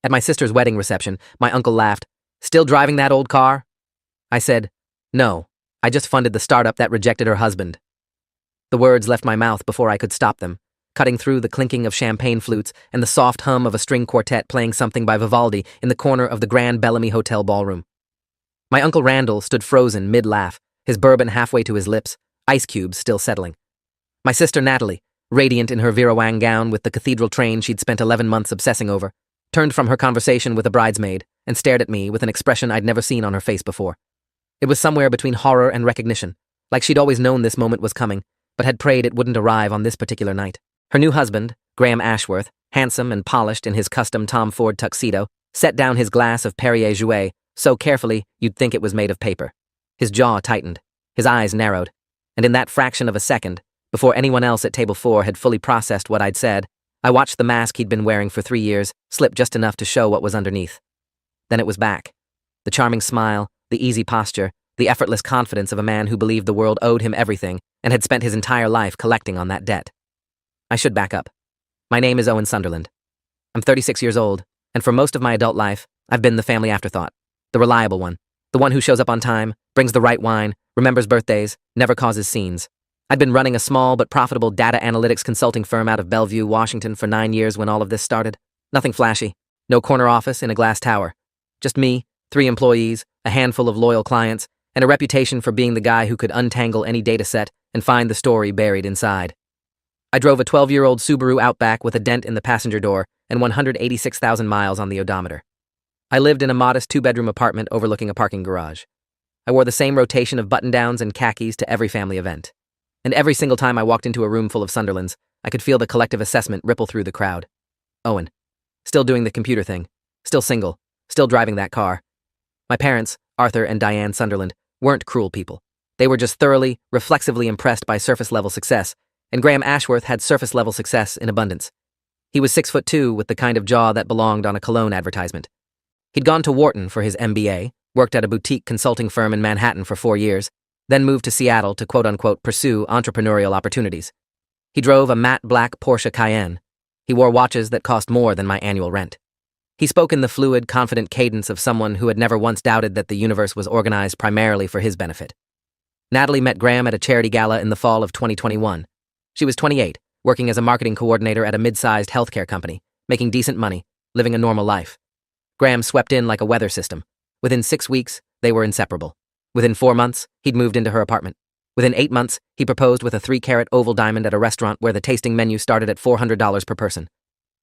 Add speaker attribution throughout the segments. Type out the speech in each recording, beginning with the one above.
Speaker 1: At my sister's wedding reception, my uncle laughed. "Still driving that old car?" I said, "No, I just funded the startup that rejected her husband." The words left my mouth before I could stop them, cutting through the clinking of champagne flutes and the soft hum of a string quartet playing something by Vivaldi in the corner of the Grand Bellamy Hotel ballroom. My Uncle Randall stood frozen mid-laugh, his bourbon halfway to his lips, ice cubes still settling. My sister Natalie, radiant in her Vera Wang gown with the cathedral train she'd spent 11 months obsessing over, turned from her conversation with a bridesmaid and stared at me with an expression I'd never seen on her face before. It was somewhere between horror and recognition, like she'd always known this moment was coming, but had prayed it wouldn't arrive on this particular night. Her new husband, Graham Ashworth, handsome and polished in his custom Tom Ford tuxedo, set down his glass of Perrier Jouet so carefully you'd think it was made of paper. His jaw tightened, his eyes narrowed, and in that fraction of a second, before anyone else at table 4 had fully processed what I'd said, I watched the mask he'd been wearing for 3 years slip just enough to show what was underneath. Then it was back. The charming smile, the easy posture, the effortless confidence of a man who believed the world owed him everything and had spent his entire life collecting on that debt. I should back up. My name is Owen Sunderland. I'm 36 years old, and for most of my adult life, I've been the family afterthought, the reliable one, the one who shows up on time, brings the right wine, remembers birthdays, never causes scenes. I'd been running a small but profitable data analytics consulting firm out of Bellevue, Washington for 9 years when all of this started. Nothing flashy, no corner office in a glass tower. Just me, 3 employees, a handful of loyal clients, and a reputation for being the guy who could untangle any data set and find the story buried inside. I drove a 12-year-old Subaru Outback with a dent in the passenger door and 186,000 miles on the odometer. I lived in a modest 2-bedroom apartment overlooking a parking garage. I wore the same rotation of button-downs and khakis to every family event. And every single time I walked into a room full of Sunderlands, I could feel the collective assessment ripple through the crowd. Owen. Still doing the computer thing. Still single. Still driving that car. My parents, Arthur and Diane Sunderland, weren't cruel people. They were just thoroughly, reflexively impressed by surface-level success, and Graham Ashworth had surface-level success in abundance. He was 6'2" with the kind of jaw that belonged on a cologne advertisement. He'd gone to Wharton for his MBA, worked at a boutique consulting firm in Manhattan for 4 years, then moved to Seattle to quote-unquote pursue entrepreneurial opportunities. He drove a matte black Porsche Cayenne. He wore watches that cost more than my annual rent. He spoke in the fluid, confident cadence of someone who had never once doubted that the universe was organized primarily for his benefit. Natalie met Graham at a charity gala in the fall of 2021. She was 28, working as a marketing coordinator at a mid-sized healthcare company, making decent money, living a normal life. Graham swept in like a weather system. Within 6 weeks, they were inseparable. Within 4 months, he'd moved into her apartment. Within 8 months, he proposed with a 3-carat oval diamond at a restaurant where the tasting menu started at $400 per person.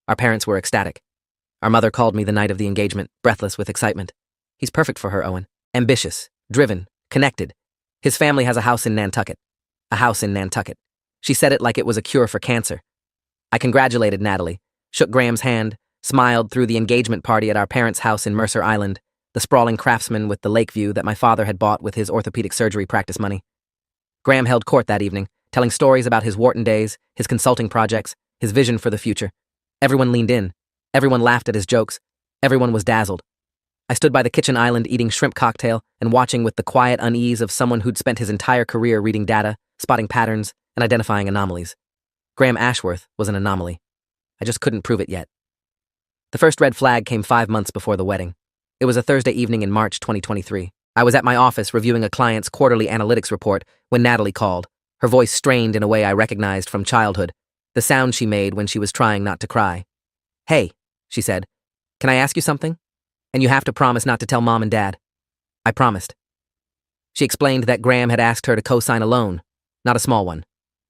Speaker 1: Our parents were ecstatic. Our mother called me the night of the engagement, breathless with excitement. He's perfect for her, Owen. Ambitious, driven, connected. His family has a house in Nantucket. A house in Nantucket. She said it like it was a cure for cancer. I congratulated Natalie, shook Graham's hand, smiled through the engagement party at our parents' house in Mercer Island, the sprawling craftsman with the lake view that my father had bought with his orthopedic surgery practice money. Graham held court that evening, telling stories about his Wharton days, his consulting projects, his vision for the future. Everyone leaned in. Everyone laughed at his jokes. Everyone was dazzled. I stood by the kitchen island eating shrimp cocktail and watching with the quiet unease of someone who'd spent his entire career reading data, spotting patterns, and identifying anomalies. Graham Ashworth was an anomaly. I just couldn't prove it yet. The first red flag came 5 months before the wedding. It was a Thursday evening in March 2023. I was at my office reviewing a client's quarterly analytics report when Natalie called, her voice strained in a way I recognized from childhood, the sound she made when she was trying not to cry. "Hey," she said, "can I ask you something? And you have to promise not to tell Mom and Dad." I promised. She explained that Graham had asked her to co-sign a loan, not a small one,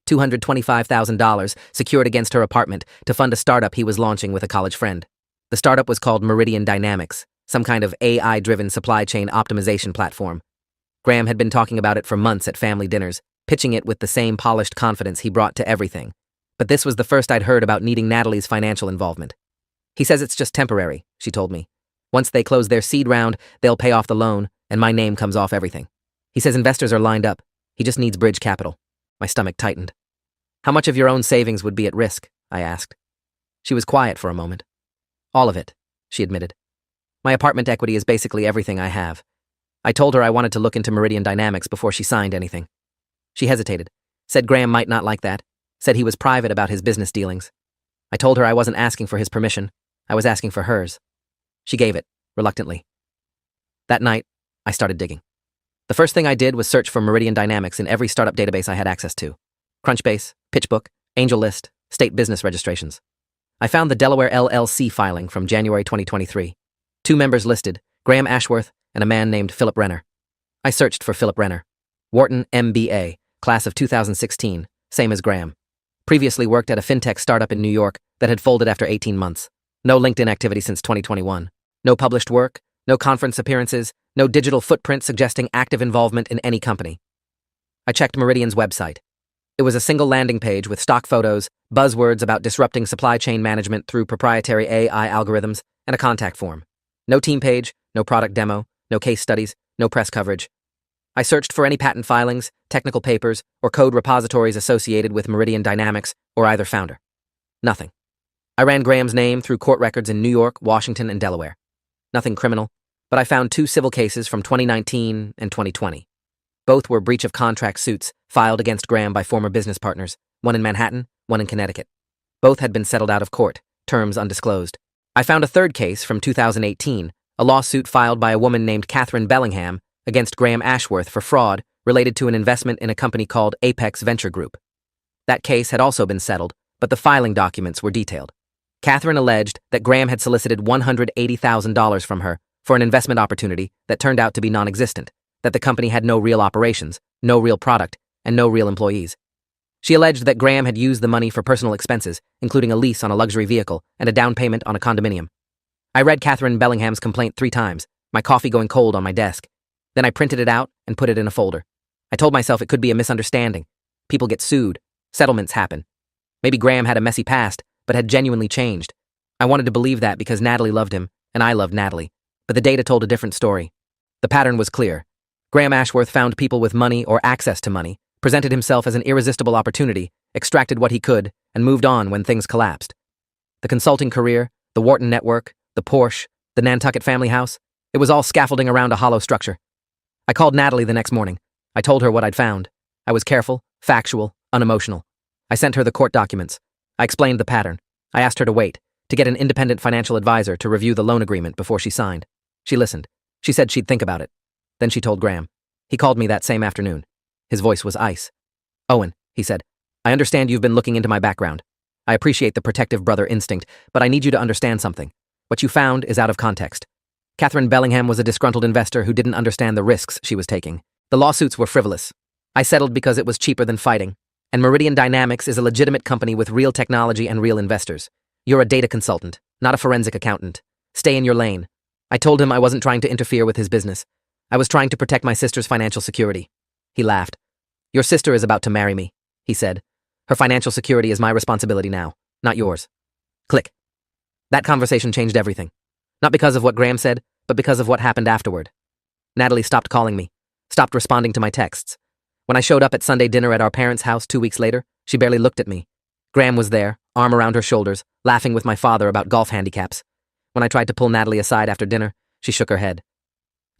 Speaker 1: $225,000 secured against her apartment to fund a startup he was launching with a college friend. The startup was called Meridian Dynamics, some kind of AI-driven supply chain optimization platform. Graham had been talking about it for months at family dinners, pitching it with the same polished confidence he brought to everything. But this was the first I'd heard about needing Natalie's financial involvement. "He says it's just temporary," she told me. "Once they close their seed round, they'll pay off the loan, and my name comes off everything. He says investors are lined up. He just needs bridge capital." My stomach tightened. "How much of your own savings would be at risk?" I asked. She was quiet for a moment. "All of it," she admitted. "My apartment equity is basically everything I have." I told her I wanted to look into Meridian Dynamics before she signed anything. She hesitated, said Graham might not like that, said he was private about his business dealings. I told her I wasn't asking for his permission, I was asking for hers. She gave it, reluctantly. That night, I started digging. The first thing I did was search for Meridian Dynamics in every startup database I had access to. Crunchbase, PitchBook, AngelList, state business registrations. I found the Delaware LLC filing from January 2023. 2 members listed, Graham Ashworth and a man named Philip Renner. I searched for Philip Renner. Wharton MBA, class of 2016, same as Graham. Previously worked at a fintech startup in New York that had folded after 18 months. No LinkedIn activity since 2021. No published work, no conference appearances, no digital footprint suggesting active involvement in any company. I checked Meridian's website. It was a single landing page with stock photos, buzzwords about disrupting supply chain management through proprietary AI algorithms, and a contact form. No team page, no product demo, no case studies, no press coverage. I searched for any patent filings, technical papers, or code repositories associated with Meridian Dynamics or either founder. Nothing. I ran Graham's name through court records in New York, Washington, and Delaware. Nothing criminal, but I found 2 civil cases from 2019 and 2020. Both were breach of contract suits filed against Graham by former business partners, one in Manhattan, one in Connecticut. Both had been settled out of court, terms undisclosed. I found a third case from 2018, a lawsuit filed by a woman named Catherine Bellingham against Graham Ashworth for fraud related to an investment in a company called Apex Venture Group. That case had also been settled, but the filing documents were detailed. Catherine alleged that Graham had solicited $180,000 from her for an investment opportunity that turned out to be non-existent, that the company had no real operations, no real product, and no real employees. She alleged that Graham had used the money for personal expenses, including a lease on a luxury vehicle and a down payment on a condominium. I read Catherine Bellingham's complaint 3 times, my coffee going cold on my desk. Then I printed it out and put it in a folder. I told myself it could be a misunderstanding. People get sued. Settlements happen. Maybe Graham had a messy past, but had genuinely changed. I wanted to believe that because Natalie loved him, and I loved Natalie. But the data told a different story. The pattern was clear. Graham Ashworth found people with money or access to money, presented himself as an irresistible opportunity, extracted what he could, and moved on when things collapsed. The consulting career, the Wharton network, the Porsche, the Nantucket family house, it was all scaffolding around a hollow structure. I called Natalie the next morning. I told her what I'd found. I was careful, factual, unemotional. I sent her the court documents. I explained the pattern. I asked her to wait, to get an independent financial advisor to review the loan agreement before she signed. She listened. She said she'd think about it. Then she told Graham. He called me that same afternoon. His voice was ice. "Owen," he said, "I understand you've been looking into my background. I appreciate the protective brother instinct, but I need you to understand something. What you found is out of context. Catherine Bellingham was a disgruntled investor who didn't understand the risks she was taking. The lawsuits were frivolous. I settled because it was cheaper than fighting. And Meridian Dynamics is a legitimate company with real technology and real investors. You're a data consultant, not a forensic accountant. Stay in your lane." I told him I wasn't trying to interfere with his business. I was trying to protect my sister's financial security. He laughed. "Your sister is about to marry me," he said. "Her financial security is my responsibility now, not yours." Click. That conversation changed everything. Not because of what Graham said, but because of what happened afterward. Natalie stopped calling me, stopped responding to my texts. When I showed up at Sunday dinner at our parents' house 2 weeks later, she barely looked at me. Graham was there, arm around her shoulders, laughing with my father about golf handicaps. When I tried to pull Natalie aside after dinner, she shook her head.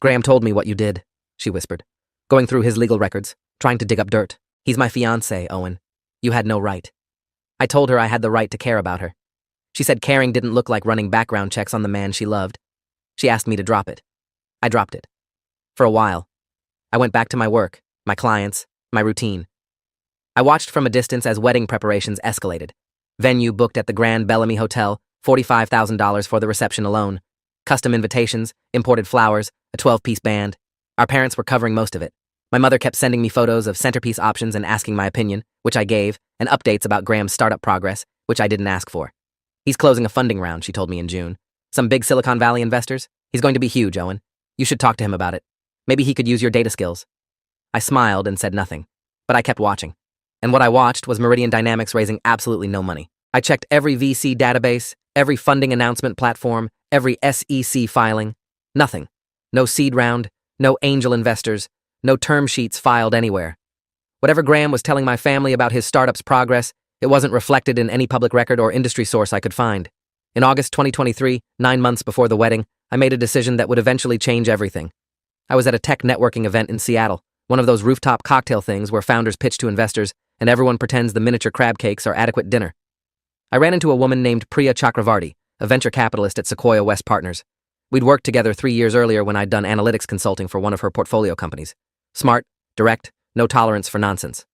Speaker 1: "Graham told me what you did," she whispered, going through his legal records, trying to dig up dirt. "He's my fiancé, Owen. You had no right." I told her I had the right to care about her. She said caring didn't look like running background checks on the man she loved. She asked me to drop it. I dropped it. For a while. I went back to my work, my clients, my routine. I watched from a distance as wedding preparations escalated. Venue booked at the Grand Bellamy Hotel, $45,000 for the reception alone. Custom invitations, imported flowers, a 12-piece band. Our parents were covering most of it. My mother kept sending me photos of centerpiece options and asking my opinion, which I gave, and updates about Graham's startup progress, which I didn't ask for. "He's closing a funding round," she told me in June. "Some big Silicon Valley investors. He's going to be huge, Owen. You should talk to him about it. Maybe he could use your data skills." I smiled and said nothing, but I kept watching. And what I watched was Meridian Dynamics raising absolutely no money. I checked every VC database, every funding announcement platform, every SEC filing. Nothing. No seed round, no angel investors, no term sheets filed anywhere. Whatever Graham was telling my family about his startup's progress, it wasn't reflected in any public record or industry source I could find. In August 2023, 9 months before the wedding, I made a decision that would eventually change everything. I was at a tech networking event in Seattle, one of those rooftop cocktail things where founders pitch to investors and everyone pretends the miniature crab cakes are adequate dinner. I ran into a woman named Priya Chakravarti, a venture capitalist at Sequoia West Partners. We'd worked together 3 years earlier when I'd done analytics consulting for one of her portfolio companies. Smart, direct, no tolerance for nonsense.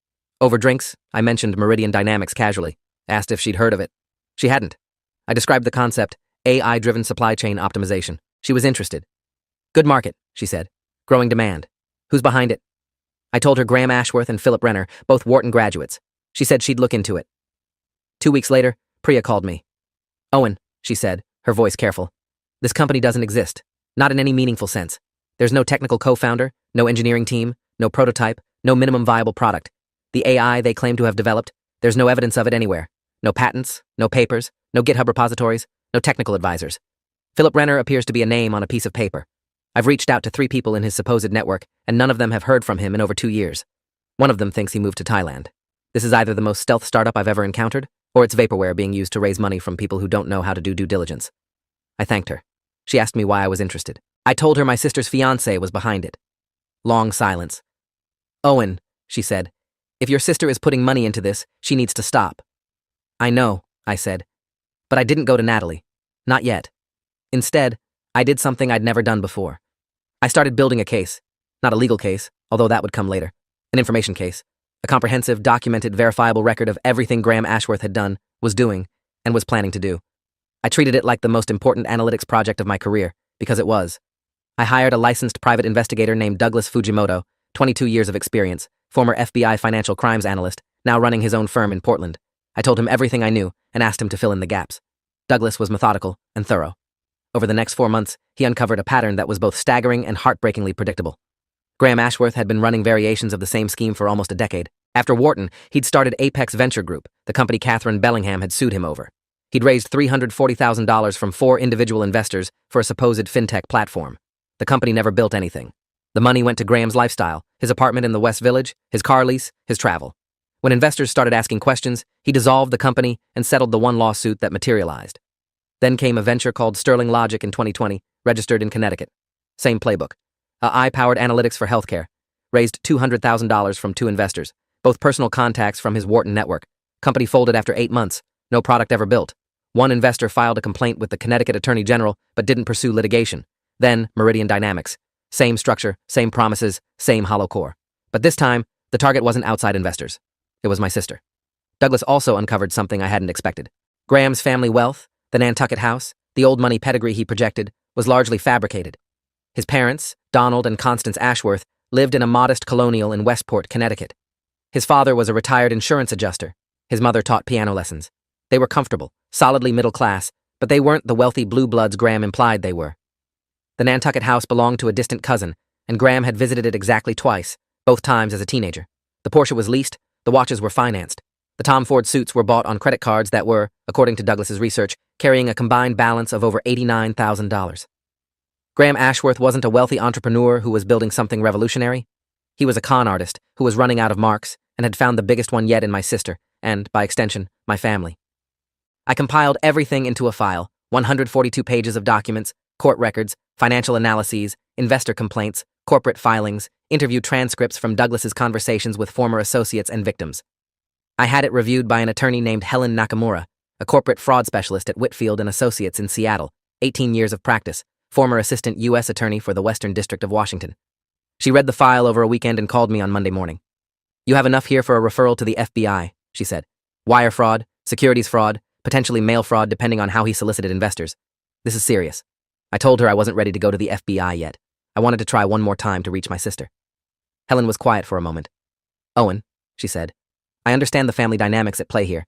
Speaker 1: Over drinks, I mentioned Meridian Dynamics casually, asked if she'd heard of it. She hadn't. I described the concept, AI-driven supply chain optimization. She was interested. Good market, she said. Growing demand. Who's behind it? I told her Graham Ashworth and Philip Renner, both Wharton graduates. She said she'd look into it. 2 weeks later, Priya called me. Owen, she said, her voice careful. This company doesn't exist. Not in any meaningful sense. There's no technical co-founder, no engineering team, no prototype, no minimum viable product. The AI they claim to have developed, there's no evidence of it anywhere. No patents, no papers, no GitHub repositories, no technical advisors. Philip Renner appears to be a name on a piece of paper. I've reached out to 3 people in his supposed network, and none of them have heard from him in over 2 years. One of them thinks he moved to Thailand. This is either the most stealth startup I've ever encountered, or it's vaporware being used to raise money from people who don't know how to do due diligence. I thanked her. She asked me why I was interested. I told her my sister's fiancé was behind it. Long silence. Owen, she said, if your sister is putting money into this, she needs to stop. I know, I said. But I didn't go to Natalie. Not yet. Instead, I did something I'd never done before. I started building a case. Not a legal case, although that would come later. An information case. A comprehensive, documented, verifiable record of everything Graham Ashworth had done, was doing, and was planning to do. I treated it like the most important analytics project of my career, because it was. I hired a licensed private investigator named Douglas Fujimoto, 22 years of experience, former FBI financial crimes analyst, now running his own firm in Portland. I told him everything I knew and asked him to fill in the gaps. Douglas was methodical and thorough. Over the next 4 months, he uncovered a pattern that was both staggering and heartbreakingly predictable. Graham Ashworth had been running variations of the same scheme for almost a decade. After Wharton, he'd started Apex Venture Group, the company Catherine Bellingham had sued him over. He'd raised $340,000 from 4 individual investors for a supposed fintech platform. The company never built anything. The money went to Graham's lifestyle, his apartment in the West Village, his car lease, his travel. When investors started asking questions, he dissolved the company and settled the one lawsuit that materialized. Then came a venture called Sterling Logic in 2020, registered in Connecticut. Same playbook. AI-powered analytics for healthcare. Raised $200,000 from 2 investors, both personal contacts from his Wharton network. Company folded after 8 months. No product ever built. One investor filed a complaint with the Connecticut Attorney General, but didn't pursue litigation. Then, Meridian Dynamics. Same structure, same promises, same hollow core. But this time, the target wasn't outside investors. It was my sister. Douglas also uncovered something I hadn't expected. Graham's family wealth, the Nantucket house, the old money pedigree he projected, was largely fabricated. His parents, Donald and Constance Ashworth, lived in a modest colonial in Westport, Connecticut. His father was a retired insurance adjuster. His mother taught piano lessons. They were comfortable, solidly middle class, but they weren't the wealthy blue bloods Graham implied they were. The Nantucket house belonged to a distant cousin, and Graham had visited it exactly twice, both times as a teenager. The Porsche was leased, the watches were financed. The Tom Ford suits were bought on credit cards that were, according to Douglas's research, carrying a combined balance of over $89,000. Graham Ashworth wasn't a wealthy entrepreneur who was building something revolutionary. He was a con artist who was running out of marks and had found the biggest one yet in my sister, and, by extension, my family. I compiled everything into a file, 142 pages of documents, court records, financial analyses, investor complaints, corporate filings, interview transcripts from Douglas's conversations with former associates and victims. I had it reviewed by an attorney named Helen Nakamura, a corporate fraud specialist at Whitfield and Associates in Seattle, 18 years of practice, former assistant U.S. attorney for the Western District of Washington. She read the file over a weekend and called me on Monday morning. You have enough here for a referral to the FBI, she said. Wire fraud, securities fraud, potentially mail fraud depending on how he solicited investors. This is serious. I told her I wasn't ready to go to the FBI yet. I wanted to try one more time to reach my sister. Helen was quiet for a moment. Owen, she said, I understand the family dynamics at play here.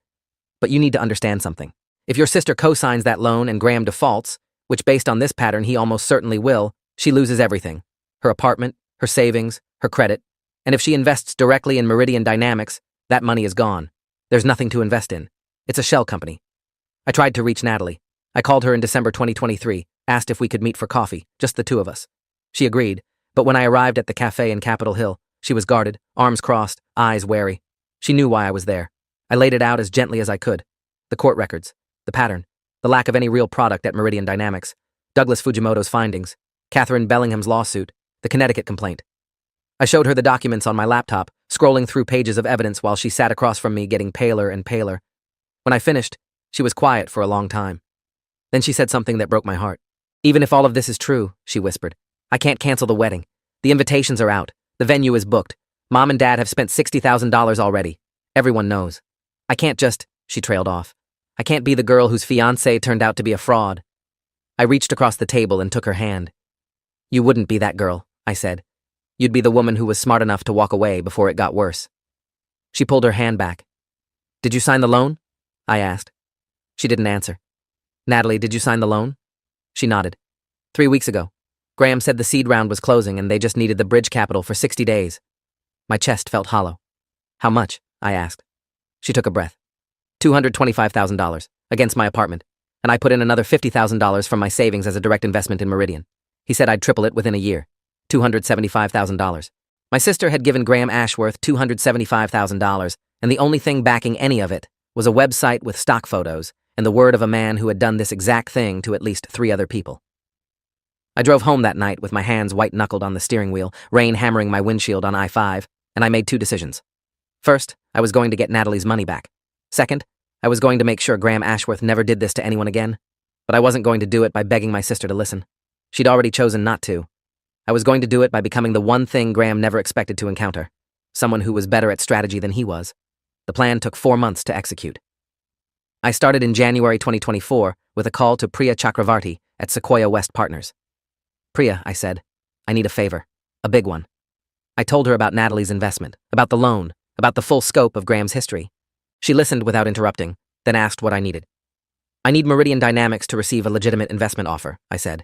Speaker 1: But you need to understand something. If your sister co-signs that loan and Graham defaults, which based on this pattern he almost certainly will, she loses everything. Her apartment, her savings, her credit. And if she invests directly in Meridian Dynamics, that money is gone. There's nothing to invest in. It's a shell company. I tried to reach Natalie. I called her in December 2023, asked if we could meet for coffee, just the 2 of us. She agreed, but when I arrived at the cafe in Capitol Hill, she was guarded, arms crossed, eyes wary. She knew why I was there. I laid it out as gently as I could. The court records, the pattern, the lack of any real product at Meridian Dynamics, Douglas Fujimoto's findings, Catherine Bellingham's lawsuit, the Connecticut complaint. I showed her the documents on my laptop, scrolling through pages of evidence while she sat across from me getting paler and paler. When I finished, she was quiet for a long time. Then she said something that broke my heart. Even if all of this is true, she whispered, I can't cancel the wedding. The invitations are out. The venue is booked. Mom and Dad have spent $60,000 already. Everyone knows. I can't just, she trailed off. I can't be the girl whose fiancé turned out to be a fraud. I reached across the table and took her hand. You wouldn't be that girl, I said. You'd be the woman who was smart enough to walk away before it got worse. She pulled her hand back. Did you sign the loan? I asked. She didn't answer. Natalie, did you sign the loan? She nodded. 3 weeks ago. Graham said the seed round was closing and they just needed the bridge capital for 60 days. My chest felt hollow. How much? I asked. She took a breath. $225,000 against my apartment, and I put in another $50,000 from my savings as a direct investment in Meridian. He said I'd triple it within a year. $275,000. My sister had given Graham Ashworth $275,000, and the only thing backing any of it was a website with stock photos and the word of a man who had done this exact thing to at least 3 other people. I drove home that night with my hands white-knuckled on the steering wheel, rain hammering my windshield on I-5, and I made 2 decisions. First, I was going to get Natalie's money back. Second, I was going to make sure Graham Ashworth never did this to anyone again, but I wasn't going to do it by begging my sister to listen. She'd already chosen not to. I was going to do it by becoming the one thing Graham never expected to encounter, someone who was better at strategy than he was. The plan took 4 months to execute. I started in January 2024 with a call to Priya Chakravarti at Sequoia West Partners. Priya, I said, I need a favor, a big one. I told her about Natalie's investment, about the loan, about the full scope of Graham's history. She listened without interrupting, then asked what I needed. I need Meridian Dynamics to receive a legitimate investment offer, I said,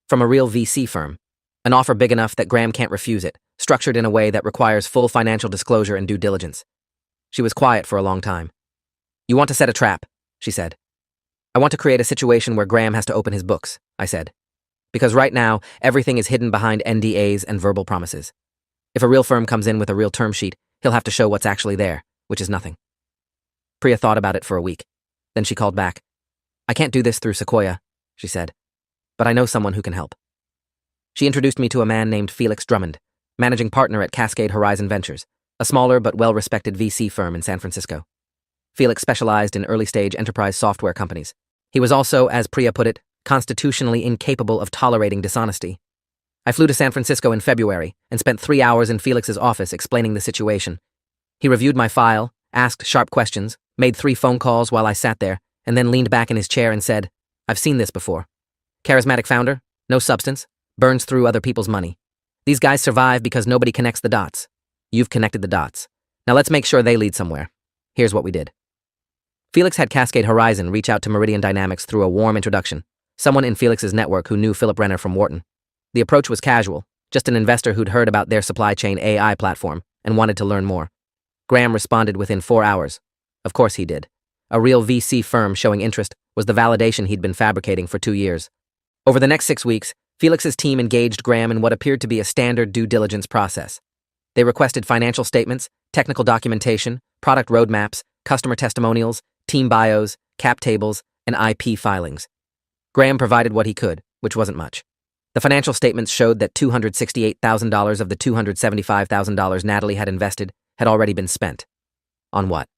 Speaker 1: from a real VC firm. An offer big enough that Graham can't refuse it, structured in a way that requires full financial disclosure and due diligence. She was quiet for a long time. You want to set a trap, she said. I want to create a situation where Graham has to open his books, I said. Because right now, everything is hidden behind NDAs and verbal promises. If a real firm comes in with a real term sheet, he'll have to show what's actually there, which is nothing. Priya thought about it for a week. Then she called back. I can't do this through Sequoia, she said. But I know someone who can help. She introduced me to a man named Felix Drummond, managing partner at Cascade Horizon Ventures, a smaller but well-respected VC firm in San Francisco. Felix specialized in early-stage enterprise software companies. He was also, as Priya put it, constitutionally incapable of tolerating dishonesty. I flew to San Francisco in February and spent 3 hours in Felix's office explaining the situation. He reviewed my file, asked sharp questions, made 3 phone calls while I sat there, and then leaned back in his chair and said, I've seen this before. Charismatic founder, no substance, burns through other people's money. These guys survive because nobody connects the dots. You've connected the dots. Now let's make sure they lead somewhere. Here's what we did. Felix had Cascade Horizon reach out to Meridian Dynamics through a warm introduction, someone in Felix's network who knew Philip Renner from Wharton. The approach was casual, just an investor who'd heard about their supply chain AI platform and wanted to learn more. Graham responded within 4 hours. Of course he did. A real VC firm showing interest was the validation he'd been fabricating for 2 years. Over the next 6 weeks, Felix's team engaged Graham in what appeared to be a standard due diligence process. They requested financial statements, technical documentation, product roadmaps, customer testimonials, team bios, cap tables, and IP filings. Graham provided what he could, which wasn't much. The financial statements showed that $268,000 of the $275,000 Natalie had invested had already been spent. On what?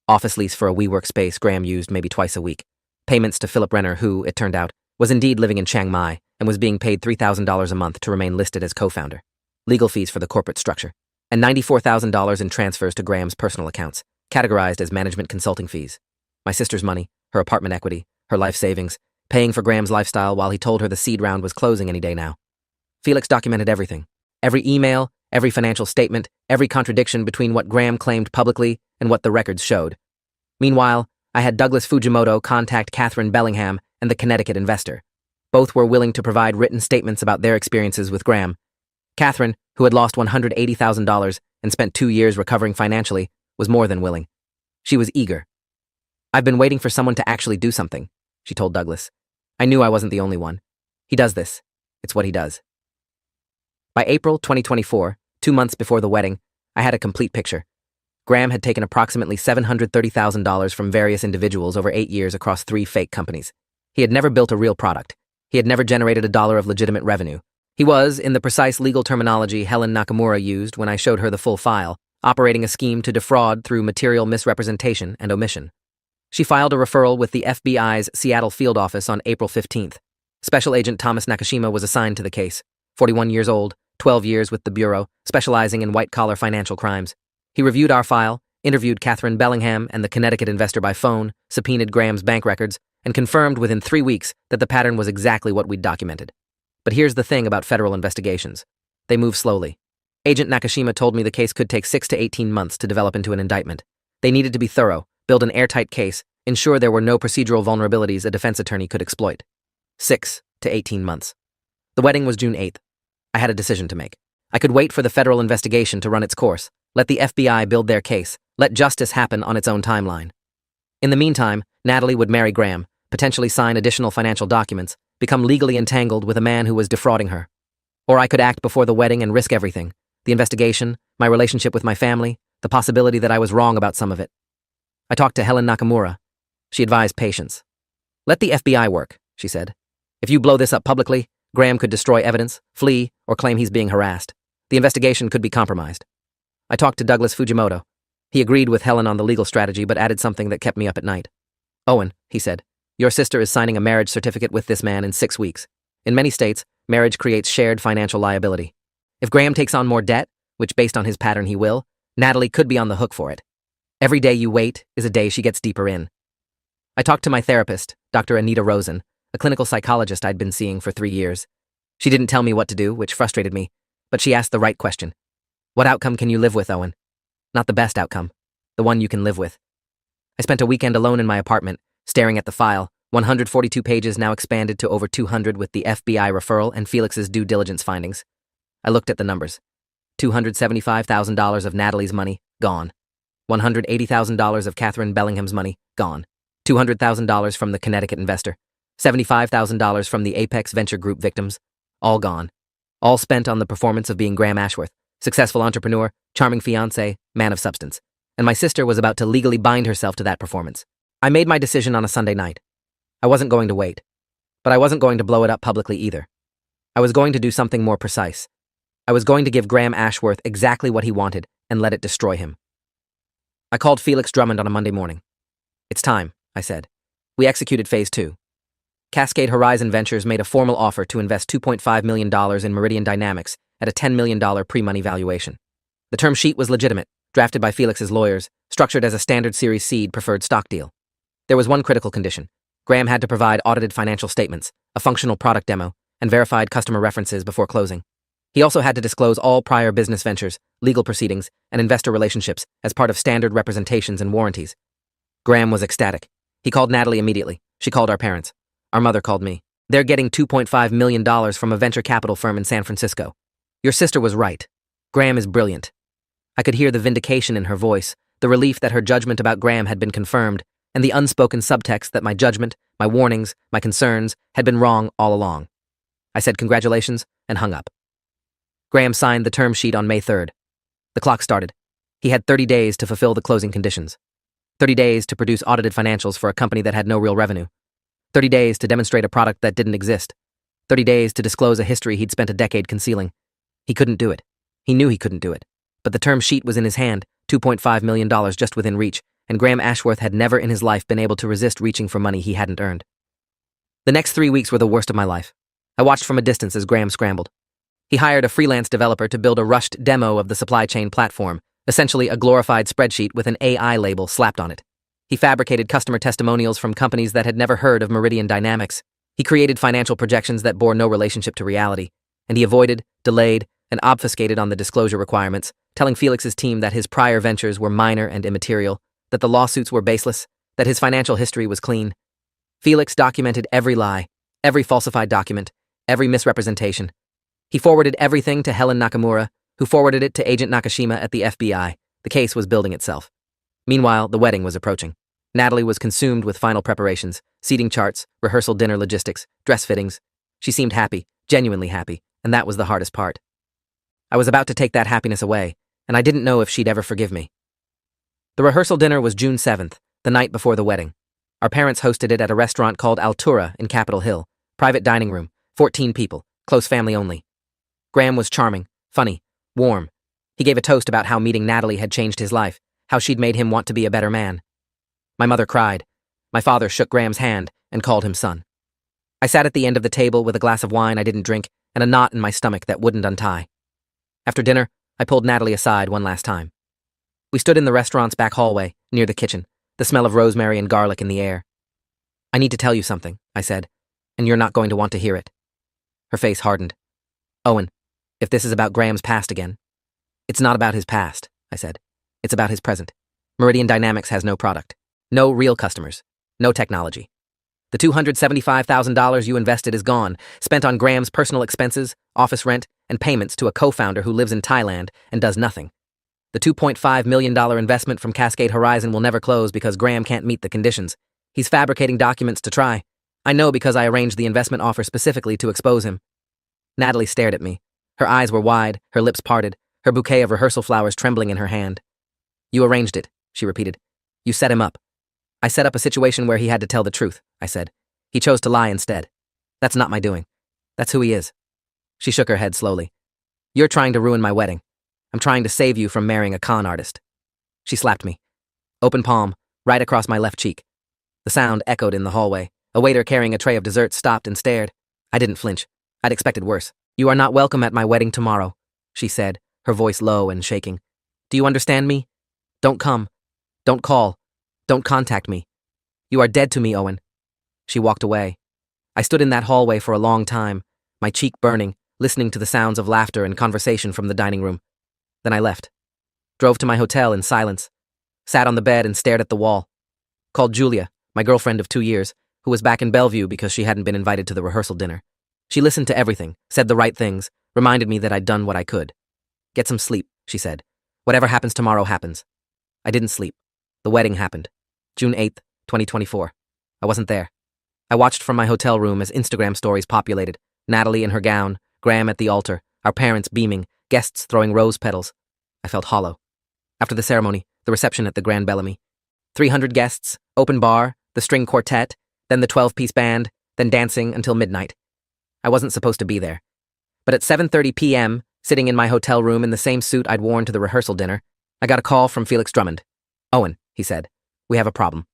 Speaker 1: Office lease for a WeWork space Graham used maybe twice a week. Payments to Philip Renner, who, it turned out, was indeed living in Chiang Mai and was being paid $3,000 a month to remain listed as co-founder. Legal fees for the corporate structure. And $94,000 in transfers to Graham's personal accounts, categorized as management consulting fees. My sister's money, her apartment equity, her life savings, paying for Graham's lifestyle while he told her the seed round was closing any day now. Felix documented everything. Every email, every financial statement, every contradiction between what Graham claimed publicly and what the records showed. Meanwhile, I had Douglas Fujimoto contact Catherine Bellingham and the Connecticut investor. Both were willing to provide written statements about their experiences with Graham. Catherine, who had lost $180,000 and spent 2 years recovering financially, was more than willing. She was eager. I've been waiting for someone to actually do something, she told Douglas. I knew I wasn't the only one. He does this. It's what he does. By April 2024, 2 months before the wedding, I had a complete picture. Graham had taken approximately $730,000 from various individuals over 8 years across 3 fake companies. He had never built a real product. He had never generated $1 of legitimate revenue. He was, in the precise legal terminology Helen Nakamura used when I showed her the full file, operating a scheme to defraud through material misrepresentation and omission. She filed a referral with the FBI's Seattle field office on April 15th. Special Agent Thomas Nakashima was assigned to the case. 41 years old, 12 years with the Bureau, specializing in white-collar financial crimes. He reviewed our file, interviewed Catherine Bellingham and the Connecticut investor by phone, subpoenaed Graham's bank records, and confirmed within 3 weeks that the pattern was exactly what we'd documented. But here's the thing about federal investigations. They move slowly. Agent Nakashima told me the case could take 6 to 18 months to develop into an indictment. They needed to be thorough, build an airtight case, ensure there were no procedural vulnerabilities a defense attorney could exploit. 6 to 18 months. The wedding was June 8th. I had a decision to make. I could wait for the federal investigation to run its course, let the FBI build their case, let justice happen on its own timeline. In the meantime, Natalie would marry Graham, potentially sign additional financial documents, become legally entangled with a man who was defrauding her. Or I could act before the wedding and risk everything: the investigation, my relationship with my family, the possibility that I was wrong about some of it. I talked to Helen Nakamura. She advised patience. "Let the FBI work," she said. "If you blow this up publicly, Graham could destroy evidence, flee, or claim he's being harassed. The investigation could be compromised." I talked to Douglas Fujimoto. He agreed with Helen on the legal strategy but added something that kept me up at night. "Owen," he said, "your sister is signing a marriage certificate with this man in 6 weeks. In many states, marriage creates shared financial liability. If Graham takes on more debt, which based on his pattern he will, Natalie could be on the hook for it. Every day you wait is a day she gets deeper in." I talked to my therapist, Dr. Anita Rosen, a clinical psychologist I'd been seeing for 3 years. She didn't tell me what to do, which frustrated me, but she asked the right question. "What outcome can you live with, Owen?" "Not the best outcome. The one you can live with." I spent a weekend alone in my apartment, staring at the file, 142 pages now expanded to over 200 with the FBI referral and Felix's due diligence findings. I looked at the numbers. $275,000 of Natalie's money, gone. $180,000 of Catherine Bellingham's money, gone. $200,000 from the Connecticut investor. $75,000 from the Apex Venture Group victims, all gone. All spent on the performance of being Graham Ashworth, successful entrepreneur, charming fiancé, man of substance. And my sister was about to legally bind herself to that performance. I made my decision on a Sunday night. I wasn't going to wait. But I wasn't going to blow it up publicly either. I was going to do something more precise. I was going to give Graham Ashworth exactly what he wanted and let it destroy him. I called Felix Drummond on a Monday morning. "It's time," I said. We executed Phase 2. Cascade Horizon Ventures made a formal offer to invest $2.5 million in Meridian Dynamics at a $10 million pre-money valuation. The term sheet was legitimate, drafted by Felix's lawyers, structured as a standard Series Seed preferred stock deal. There was one critical condition. Graham had to provide audited financial statements, a functional product demo, and verified customer references before closing. He also had to disclose all prior business ventures, legal proceedings, and investor relationships as part of standard representations and warranties. Graham was ecstatic. He called Natalie immediately. She called our parents. Our mother called me. "They're getting $2.5 million from a venture capital firm in San Francisco. Your sister was right. Graham is brilliant." I could hear the vindication in her voice, the relief that her judgment about Graham had been confirmed, and the unspoken subtext that my judgment, my warnings, my concerns had been wrong all along. I said congratulations and hung up. Graham signed the term sheet on May 3rd. The clock started. He had 30 days to fulfill the closing conditions. 30 days to produce audited financials for a company that had no real revenue. 30 days to demonstrate a product that didn't exist. 30 days to disclose a history he'd spent a decade concealing. He couldn't do it. He knew he couldn't do it. But the term sheet was in his hand, $2.5 million just within reach, and Graham Ashworth had never in his life been able to resist reaching for money he hadn't earned. The next 3 weeks were the worst of my life. I watched from a distance as Graham scrambled. He hired a freelance developer to build a rushed demo of the supply chain platform, essentially a glorified spreadsheet with an AI label slapped on it. He fabricated customer testimonials from companies that had never heard of Meridian Dynamics. He created financial projections that bore no relationship to reality, and he avoided, delayed, and obfuscated on the disclosure requirements, telling Felix's team that his prior ventures were minor and immaterial, that the lawsuits were baseless, that his financial history was clean. Felix documented every lie, every falsified document, every misrepresentation. He forwarded everything to Helen Nakamura, who forwarded it to Agent Nakashima at the FBI. The case was building itself. Meanwhile, the wedding was approaching. Natalie was consumed with final preparations, seating charts, rehearsal dinner logistics, dress fittings. She seemed happy, genuinely happy, and that was the hardest part. I was about to take that happiness away, and I didn't know if she'd ever forgive me. The rehearsal dinner was June 7th, the night before the wedding. Our parents hosted it at a restaurant called Altura in Capitol Hill, private dining room, 14 people, close family only. Graham was charming, funny, warm. He gave a toast about how meeting Natalie had changed his life, how she'd made him want to be a better man. My mother cried. My father shook Graham's hand and called him son. I sat at the end of the table with a glass of wine I didn't drink and a knot in my stomach that wouldn't untie. After dinner, I pulled Natalie aside one last time. We stood in the restaurant's back hallway, near the kitchen, the smell of rosemary and garlic in the air. "I need to tell you something," I said, "and you're not going to want to hear it." Her face hardened. "Owen, if this is about Graham's past again." "It's not about his past," I said. "It's about his present. Meridian Dynamics has no product, no real customers, no technology. The $275,000 you invested is gone, spent on Graham's personal expenses, office rent, and payments to a co-founder who lives in Thailand and does nothing. The $2.5 million investment from Cascade Horizon will never close because Graham can't meet the conditions. He's fabricating documents to try. I know because I arranged the investment offer specifically to expose him." Natalie stared at me. Her eyes were wide, her lips parted, her bouquet of rehearsal flowers trembling in her hand. "You arranged it," she repeated. "You set him up." "I set up a situation where he had to tell the truth," I said. "He chose to lie instead. That's not my doing. That's who he is." She shook her head slowly. "You're trying to ruin my wedding. I'm trying to save you from marrying a con artist." She slapped me. Open palm, right across my left cheek. The sound echoed in the hallway. A waiter carrying a tray of desserts stopped and stared. I didn't flinch. I'd expected worse. "You are not welcome at my wedding tomorrow," she said, her voice low and shaking. "Do you understand me? Don't come. Don't call. Don't contact me. You are dead to me, Owen." She walked away. I stood in that hallway for a long time, my cheek burning, listening to the sounds of laughter and conversation from the dining room. Then I left. Drove to my hotel in silence. Sat on the bed and stared at the wall. Called Julia, my girlfriend of 2 years, who was back in Bellevue because she hadn't been invited to the rehearsal dinner. She listened to everything, said the right things, reminded me that I'd done what I could. "Get some sleep," she said. "Whatever happens tomorrow happens." I didn't sleep. The wedding happened. June 8th, 2024. I wasn't there. I watched from my hotel room as Instagram stories populated. Natalie in her gown, Graham at the altar, our parents beaming, guests throwing rose petals. I felt hollow. After the ceremony, the reception at the Grand Bellamy. 300 guests, open bar, the string quartet, then the 12-piece band, then dancing until midnight. I wasn't supposed to be there. But at 7:30 p.m., sitting in my hotel room in the same suit I'd worn to the rehearsal dinner, I got a call from Felix Drummond. "Owen," he said, "we have a problem."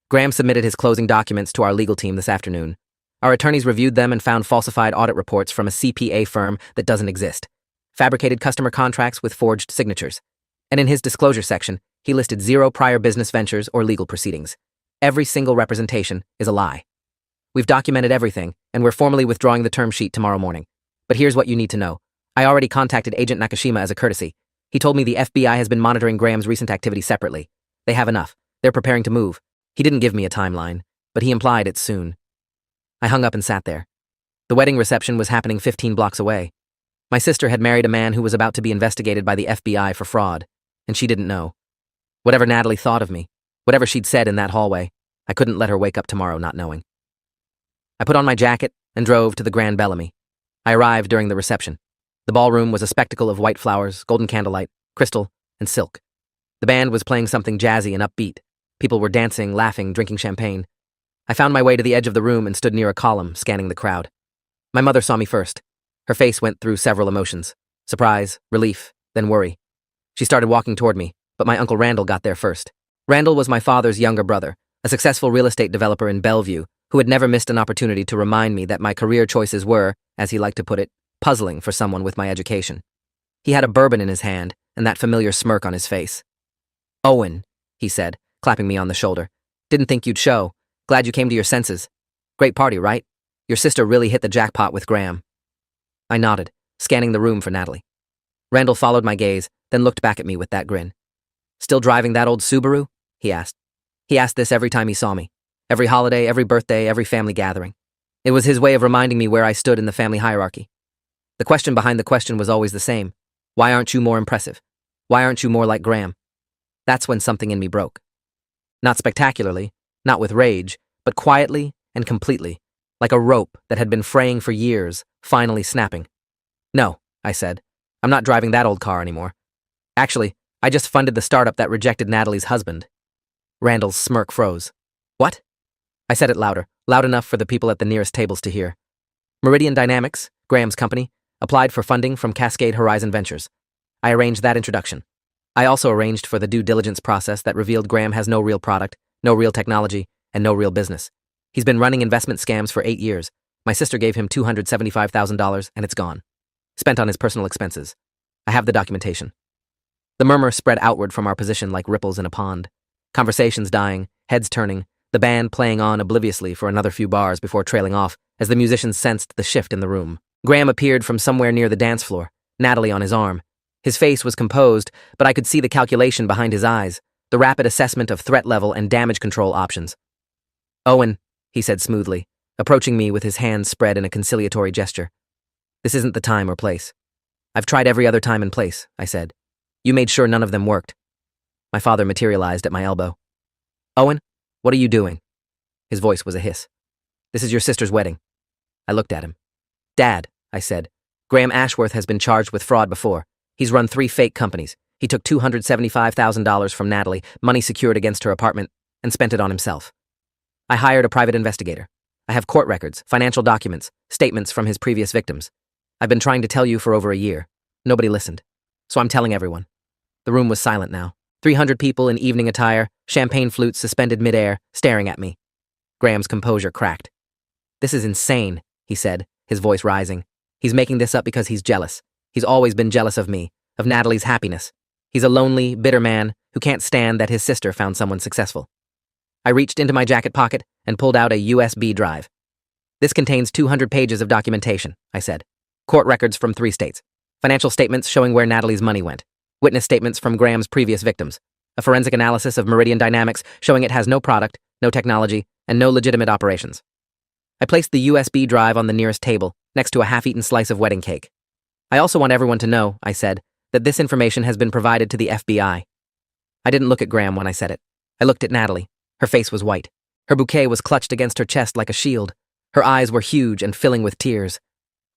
Speaker 1: Graham submitted his closing documents to our legal team this afternoon. Our attorneys reviewed them and found falsified audit reports from a CPA firm that doesn't exist. Fabricated customer contracts with forged signatures. And in his disclosure section, he listed 0 prior business ventures or legal proceedings. Every single representation is a lie. We've documented everything, and we're formally withdrawing the term sheet tomorrow morning. But here's what you need to know. I already contacted Agent Nakashima as a courtesy. He told me the FBI has been monitoring Graham's recent activity separately. They have enough. They're preparing to move. He didn't give me a timeline, but he implied it's soon. I hung up and sat there. The wedding reception was happening 15 blocks away. My sister had married a man who was about to be investigated by the FBI for fraud, and she didn't know. Whatever Natalie thought of me, whatever she'd said in that hallway, I couldn't let her wake up tomorrow not knowing. I put on my jacket and drove to the Grand Bellamy. I arrived during the reception. The ballroom was a spectacle of white flowers, golden candlelight, crystal, and silk. The band was playing something jazzy and upbeat. People were dancing, laughing, drinking champagne. I found my way to the edge of the room and stood near a column, scanning the crowd. My mother saw me first. Her face went through several emotions: surprise, relief, then worry. She started walking toward me, but my Uncle Randall got there first. Randall was my father's younger brother, a successful real estate developer in Bellevue, who had never missed an opportunity to remind me that my career choices were, as he liked to put it, puzzling for someone with my education. He had a bourbon in his hand and that familiar smirk on his face. "Owen," he said, clapping me on the shoulder. "Didn't think you'd show. Glad you came to your senses. Great party, right? Your sister really hit the jackpot with Graham." I nodded, scanning the room for Natalie. Randall followed my gaze, then looked back at me with that grin. "Still driving that old Subaru?" he asked. He asked this every time he saw me. Every holiday, every birthday, every family gathering. It was his way of reminding me where I stood in the family hierarchy. The question behind the question was always the same. Why aren't you more impressive? Why aren't you more like Graham? That's when something in me broke. Not spectacularly, not with rage, but quietly and completely, like a rope that had been fraying for years, finally snapping. "No," I said. "I'm not driving that old car anymore. Actually, I just funded the startup that rejected Natalie's husband." Randall's smirk froze. "What?" I said it louder, loud enough for the people at the nearest tables to hear. Meridian Dynamics, Graham's company, applied for funding from Cascade Horizon Ventures. I arranged that introduction. I also arranged for the due diligence process that revealed Graham has no real product, no real technology, and no real business. He's been running investment scams for 8 years, My sister gave him $275,000 and it's gone. Spent on his personal expenses. I have the documentation. The murmur spread outward from our position like ripples in a pond. Conversations dying, heads turning, the band playing on obliviously for another few bars before trailing off as the musicians sensed the shift in the room. Graham appeared from somewhere near the dance floor, Natalie on his arm. His face was composed, but I could see the calculation behind his eyes, the rapid assessment of threat level and damage control options. "Owen," he said smoothly, approaching me with his hands spread in a conciliatory gesture. "This isn't the time or place." "I've tried every other time and place," I said. "You made sure none of them worked." My father materialized at my elbow. "Owen, what are you doing?" His voice was a hiss. "This is your sister's wedding." I looked at him. "Dad," I said, "Graham Ashworth has been charged with fraud before. He's run 3 fake companies. He took $275,000 from Natalie, money secured against her apartment, and spent it on himself. I hired a private investigator. I have court records, financial documents, statements from his previous victims. I've been trying to tell you for over a year. Nobody listened. So I'm telling everyone." The room was silent now. 300 people in evening attire, champagne flutes suspended midair, staring at me. Graham's composure cracked. "This is insane," he said, his voice rising. "He's making this up because he's jealous. He's always been jealous of me, of Natalie's happiness. He's a lonely, bitter man who can't stand that his sister found someone successful." I reached into my jacket pocket and pulled out a USB drive. "This contains 200 pages of documentation," I said. "Court records from 3 states. Financial statements showing where Natalie's money went. Witness statements from Graham's previous victims. A forensic analysis of Meridian Dynamics showing it has no product, no technology, and no legitimate operations." I placed the USB drive on the nearest table, next to a half-eaten slice of wedding cake. "I also want everyone to know," I said, "that this information has been provided to the FBI. I didn't look at Graham when I said it. I looked at Natalie. Her face was white. Her bouquet was clutched against her chest like a shield. Her eyes were huge and filling with tears.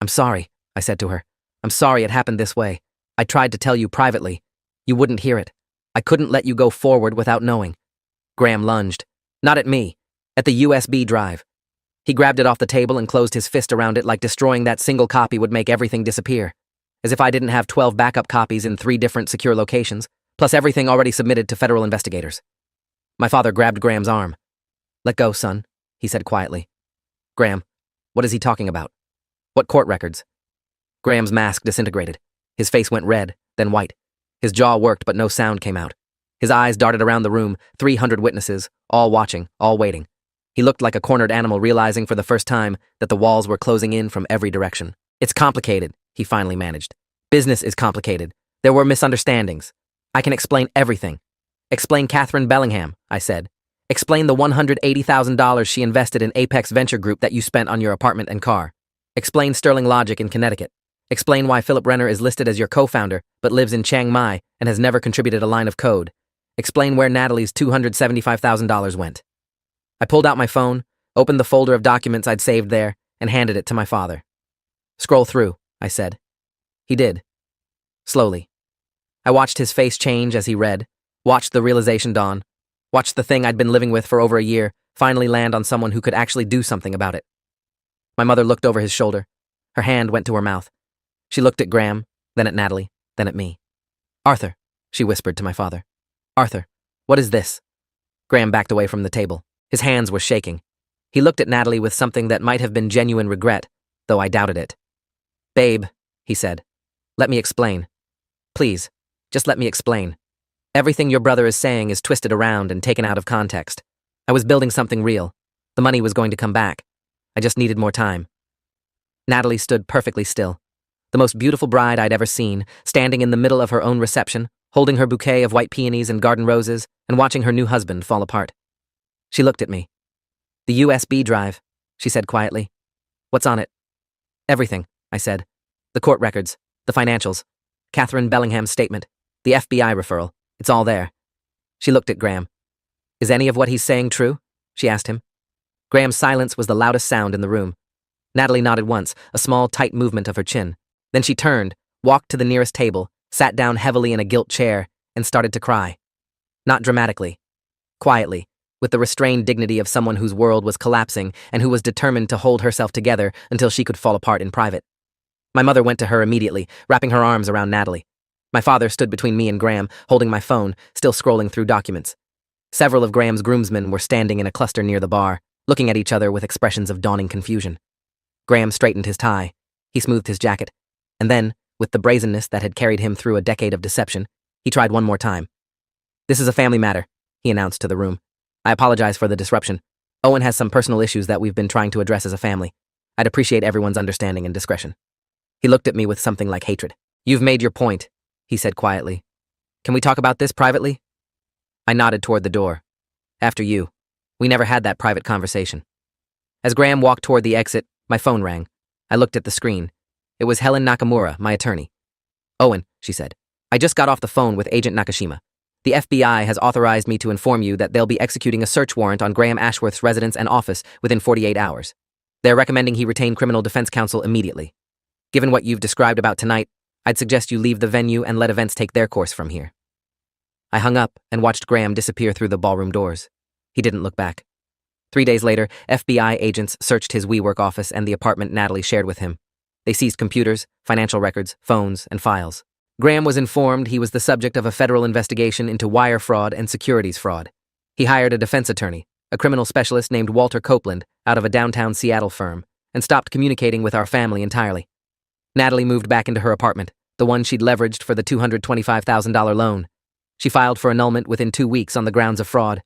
Speaker 1: "I'm sorry," I said to her. "I'm sorry it happened this way. I tried to tell you privately. You wouldn't hear it. I couldn't let you go forward without knowing." Graham lunged. Not at me. At the USB drive. He grabbed it off the table and closed his fist around it like destroying that single copy would make everything disappear. As if I didn't have 12 backup copies in 3 different secure locations, plus everything already submitted to federal investigators. My father grabbed Graham's arm. "Let go, son," he said quietly. "Graham, what is he talking about? What court records?" Graham's mask disintegrated. His face went red, then white. His jaw worked, but no sound came out. His eyes darted around the room, 300 witnesses, all watching, all waiting. He looked like a cornered animal realizing for the first time that the walls were closing in from every direction. "It's complicated," he finally managed. "Business is complicated. There were misunderstandings. I can explain everything. Explain Catherine Bellingham," I said. "Explain the $180,000 she invested in Apex Venture Group that you spent on your apartment and car. Explain Sterling Logic in Connecticut. Explain why Philip Renner is listed as your co-founder but lives in Chiang Mai and has never contributed a line of code. Explain where Natalie's $275,000 went." I pulled out my phone, opened the folder of documents I'd saved there, and handed it to my father. "Scroll through," I said. He did. Slowly. I watched his face change as he read, watched the realization dawn, watched the thing I'd been living with for over a year finally land on someone who could actually do something about it. My mother looked over his shoulder. Her hand went to her mouth. She looked at Graham, then at Natalie, then at me. "Arthur," she whispered to my father. "Arthur, what is this?" Graham backed away from the table. His hands were shaking. He looked at Natalie with something that might have been genuine regret, though I doubted it. "Babe," he said, "let me explain. Please, just let me explain. Everything your brother is saying is twisted around and taken out of context. I was building something real. The money was going to come back. I just needed more time." Natalie stood perfectly still. The most beautiful bride I'd ever seen, standing in the middle of her own reception, holding her bouquet of white peonies and garden roses, and watching her new husband fall apart. She looked at me. "The USB drive," she said quietly. "What's on it?" "Everything," I said. "The court records, the financials, Catherine Bellingham's statement, the FBI referral. It's all there." She looked at Graham. "Is any of what he's saying true?" she asked him. Graham's silence was the loudest sound in the room. Natalie nodded once, a small, tight movement of her chin. Then she turned, walked to the nearest table, sat down heavily in a gilt chair, and started to cry. Not dramatically. Quietly, with the restrained dignity of someone whose world was collapsing and who was determined to hold herself together until she could fall apart in private. My mother went to her immediately, wrapping her arms around Natalie. My father stood between me and Graham, holding my phone, still scrolling through documents. Several of Graham's groomsmen were standing in a cluster near the bar, looking at each other with expressions of dawning confusion. Graham straightened his tie. He smoothed his jacket. And then, with the brazenness that had carried him through a decade of deception, he tried one more time. "This is a family matter," he announced to the room. "I apologize for the disruption. Owen has some personal issues that we've been trying to address as a family. I'd appreciate everyone's understanding and discretion." He looked at me with something like hatred. "You've made your point," he said quietly. "Can we talk about this privately?" I nodded toward the door. "After you. We never had that private conversation." As Graham walked toward the exit, my phone rang. I looked at the screen. It was Helen Nakamura, my attorney. "Owen," she said, "I just got off the phone with Agent Nakashima. The FBI has authorized me to inform you that they'll be executing a search warrant on Graham Ashworth's residence and office within 48 hours. They're recommending he retain criminal defense counsel immediately. Given what you've described about tonight, I'd suggest you leave the venue and let events take their course from here." I hung up and watched Graham disappear through the ballroom doors. He didn't look back. 3 days later, FBI agents searched his WeWork office and the apartment Natalie shared with him. They seized computers, financial records, phones, and files. Graham was informed he was the subject of a federal investigation into wire fraud and securities fraud. He hired a defense attorney, a criminal specialist named Walter Copeland, out of a downtown Seattle firm, and stopped communicating with our family entirely. Natalie moved back into her apartment, the one she'd leveraged for the $225,000 loan. She filed for annulment within 2 weeks on the grounds of fraud.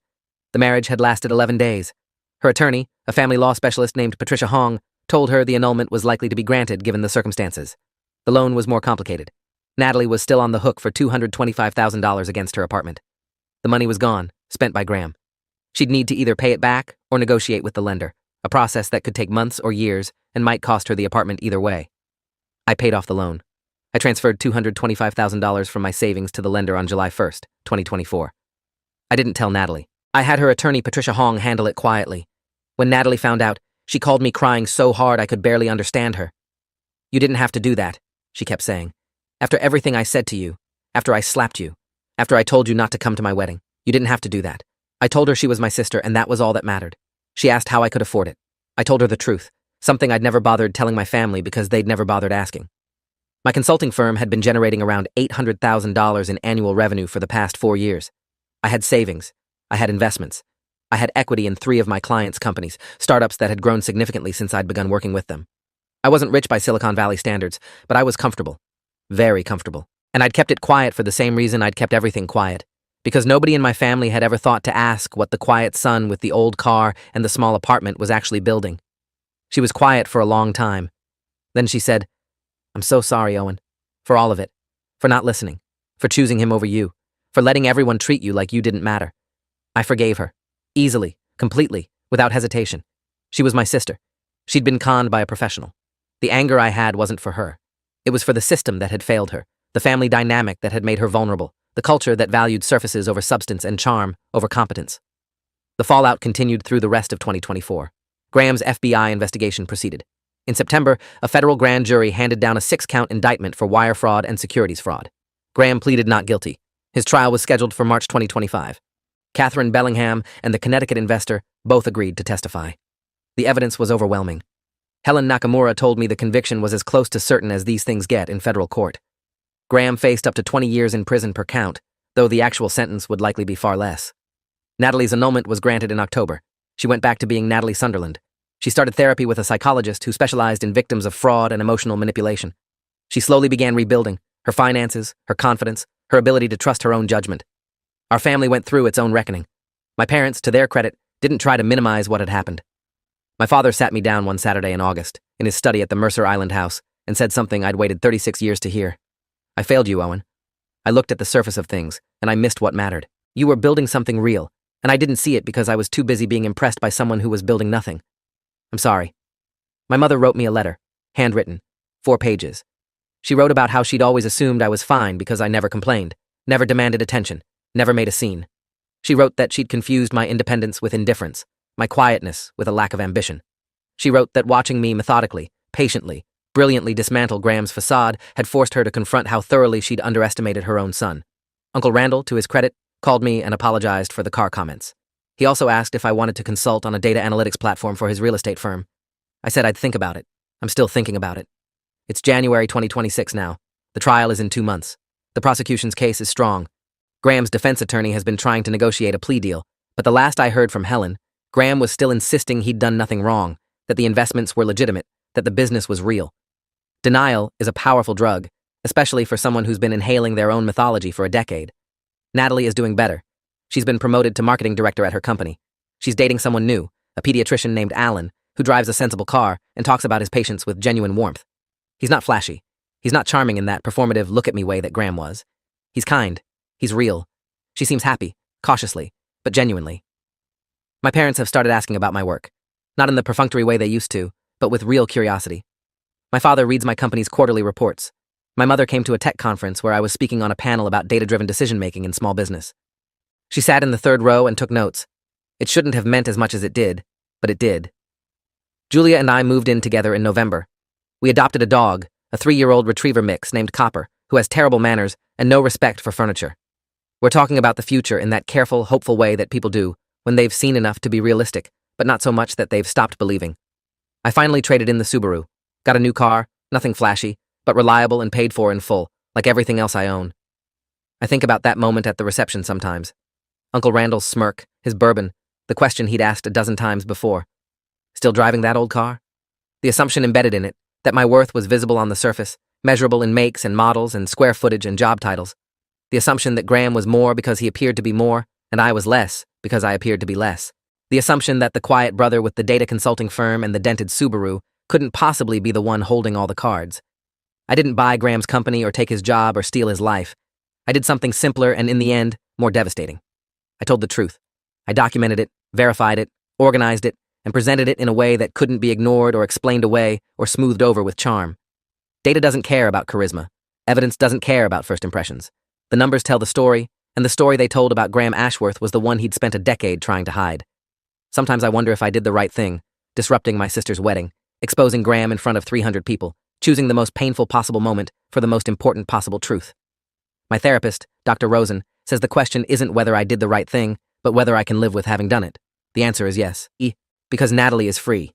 Speaker 1: The marriage had lasted 11 days. Her attorney, a family law specialist named Patricia Hong, told her the annulment was likely to be granted given the circumstances. The loan was more complicated. Natalie was still on the hook for $225,000 against her apartment. The money was gone, spent by Graham. She'd need to either pay it back or negotiate with the lender, a process that could take months or years and might cost her the apartment either way. I paid off the loan. I transferred $225,000 from my savings to the lender on July 1st, 2024. I didn't tell Natalie. I had her attorney Patricia Hong handle it quietly. When Natalie found out, she called me crying so hard I could barely understand her. "You didn't have to do that," she kept saying. "After everything I said to you, after I slapped you, after I told you not to come to my wedding, you didn't have to do that." I told her she was my sister and that was all that mattered. She asked how I could afford it. I told her the truth, something I'd never bothered telling my family because they'd never bothered asking. My consulting firm had been generating around $800,000 in annual revenue for the past 4 years. I had savings. I had investments. I had equity in 3 of my clients' companies, startups that had grown significantly since I'd begun working with them. I wasn't rich by Silicon Valley standards, but I was comfortable. Very comfortable. And I'd kept it quiet for the same reason I'd kept everything quiet. Because nobody in my family had ever thought to ask what the quiet son with the old car and the small apartment was actually building. She was quiet for a long time. Then she said, "I'm so sorry, Owen. For all of it. For not listening. For choosing him over you. For letting everyone treat you like you didn't matter." I forgave her. Easily, completely, without hesitation. She was my sister. She'd been conned by a professional. The anger I had wasn't for her. It was for the system that had failed her, the family dynamic that had made her vulnerable, the culture that valued surfaces over substance and charm over competence. The fallout continued through the rest of 2024. Graham's FBI investigation proceeded. In September, a federal grand jury handed down a 6-count indictment for wire fraud and securities fraud. Graham pleaded not guilty. His trial was scheduled for March 2025. Catherine Bellingham and the Connecticut investor both agreed to testify. The evidence was overwhelming. Helen Nakamura told me the conviction was as close to certain as these things get in federal court. Graham faced up to 20 years in prison per count, though the actual sentence would likely be far less. Natalie's annulment was granted in October. She went back to being Natalie Sunderland. She started therapy with a psychologist who specialized in victims of fraud and emotional manipulation. She slowly began rebuilding her finances, her confidence, her ability to trust her own judgment. Our family went through its own reckoning. My parents, to their credit, didn't try to minimize what had happened. My father sat me down one Saturday in August, in his study at the Mercer Island house, and said something I'd waited 36 years to hear. "I failed you, Owen. I looked at the surface of things, and I missed what mattered. You were building something real, and I didn't see it because I was too busy being impressed by someone who was building nothing. I'm sorry." My mother wrote me a letter, handwritten, 4 pages. She wrote about how she'd always assumed I was fine because I never complained, never demanded attention, never made a scene. She wrote that she'd confused my independence with indifference, my quietness with a lack of ambition. She wrote that watching me methodically, patiently, brilliantly dismantle Graham's facade had forced her to confront how thoroughly she'd underestimated her own son. Uncle Randall, to his credit, called me and apologized for the car comments. He also asked if I wanted to consult on a data analytics platform for his real estate firm. I said I'd think about it. I'm still thinking about it. It's January 2026 now. The trial is in 2 months. The prosecution's case is strong. Graham's defense attorney has been trying to negotiate a plea deal, but the last I heard from Helen, Graham was still insisting he'd done nothing wrong, that the investments were legitimate, that the business was real. Denial is a powerful drug, especially for someone who's been inhaling their own mythology for a decade. Natalie is doing better. She's been promoted to marketing director at her company. She's dating someone new, a pediatrician named Alan, who drives a sensible car and talks about his patients with genuine warmth. He's not flashy. He's not charming in that performative look-at-me way that Graham was. He's kind. He's real. She seems happy, cautiously, but genuinely. My parents have started asking about my work. Not in the perfunctory way they used to, but with real curiosity. My father reads my company's quarterly reports. My mother came to a tech conference where I was speaking on a panel about data-driven decision-making in small business. She sat in the third row and took notes. It shouldn't have meant as much as it did, but it did. Julia and I moved in together in November. We adopted a dog, a 3-year-old retriever mix named Copper, who has terrible manners and no respect for furniture. We're talking about the future in that careful, hopeful way that people do when they've seen enough to be realistic, but not so much that they've stopped believing. I finally traded in the Subaru. Got a new car, nothing flashy, but reliable and paid for in full, like everything else I own. I think about that moment at the reception sometimes. Uncle Randall's smirk, his bourbon, the question he'd asked a dozen times before. Still driving that old car? The assumption embedded in it, that my worth was visible on the surface, measurable in makes and models and square footage and job titles. The assumption that Graham was more because he appeared to be more, and I was less because I appeared to be less. The assumption that the quiet brother with the data consulting firm and the dented Subaru couldn't possibly be the one holding all the cards. I didn't buy Graham's company or take his job or steal his life. I did something simpler and, in the end, more devastating. I told the truth. I documented it, verified it, organized it, and presented it in a way that couldn't be ignored or explained away or smoothed over with charm. Data doesn't care about charisma. Evidence doesn't care about first impressions. The numbers tell the story, and the story they told about Graham Ashworth was the one he'd spent a decade trying to hide. Sometimes I wonder if I did the right thing, disrupting my sister's wedding, exposing Graham in front of 300 people, choosing the most painful possible moment for the most important possible truth. My therapist, Dr. Rosen, says the question isn't whether I did the right thing, but whether I can live with having done it. The answer is yes. Because Natalie is free.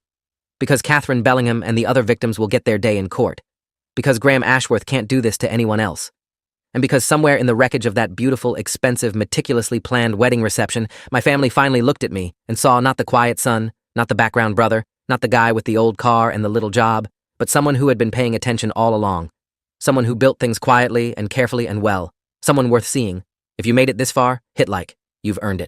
Speaker 1: Because Catherine Bellingham and the other victims will get their day in court. Because Graham Ashworth can't do this to anyone else. And because somewhere in the wreckage of that beautiful, expensive, meticulously planned wedding reception, my family finally looked at me and saw not the quiet son, not the background brother, not the guy with the old car and the little job, but someone who had been paying attention all along. Someone who built things quietly and carefully and well. Someone worth seeing. If you made it this far, hit like. You've earned it.